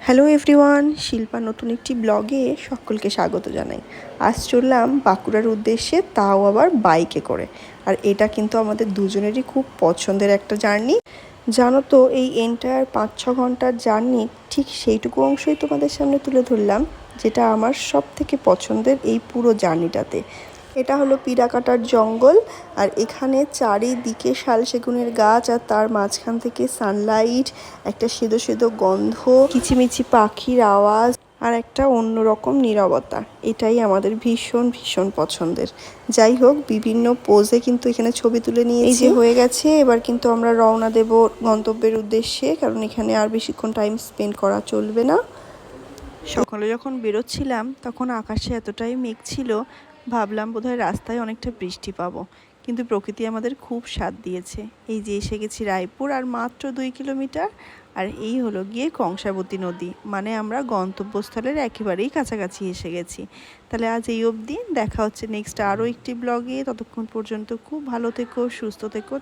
Hello everyone, Shilpa নতুন একটি ব্লগে সকলকে স্বাগত জানাই। আজ চললাম বাঁকুড়ার উদ্দেশ্যে, তাও আবার বাইকে করে। আর এটা কিন্তু আমাদের দুজনেরই খুব পছন্দের একটা জার্নি। জানো তো, এই এন্টায়ার 5-6 ঘন্টার জার্নি ঠিক সেইটুকু অংশই তোমাদের সামনে তুলে ধরলাম, যেটা আমার সব থেকে পছন্দের এই পুরো জার্নিটাতে। এটা হলো পিরাকাটার জঙ্গল, আর এখানে চারিদিকে শাল সেগুনের গাছ, আর তার মাঝখান থেকে সানলাইট, একটা সেদো সেদো গন্ধ, কিচিমিচি পাখির আওয়াজ, আর একটা অন্যরকম নীরবতা। এটাই আমাদের ভীষণ ভীষণ পছন্দের। যাই হোক, বিভিন্ন পোজে কিন্তু এখানে ছবি তুলে নিয়েছি। এই যে হয়ে গেছে, এবার কিন্তু আমরা রওনা দেব গন্তব্যের উদ্দেশ্যে, কারণ এখানে আর বেশিক্ষণ টাইম স্পেন্ড করা চলবে না। সকালে যখন বেরোচ্ছিলাম তখন আকাশে এতটাই মেঘ ছিল, ভাবলাম বোধহয় রাস্তায় অনেকটা বৃষ্টি পাবো, কিন্তু প্রকৃতি আমাদের খুব সাথ দিয়েছে। এই যে এসে গেছি রায়পুর, আর মাত্র 2 কিলোমিটার, আর এই হলো গিয়ে কংসাবতী নদী। মানে আমরা গন্তব্যস্থলের একেবারেই কাছাকাছি এসে গেছি। তাহলে আজ এই অবধি, দেখা হচ্ছে নেক্সট আরও একটি ব্লগে। ততক্ষণ পর্যন্ত খুব ভালো থেকো, সুস্থ থেকো।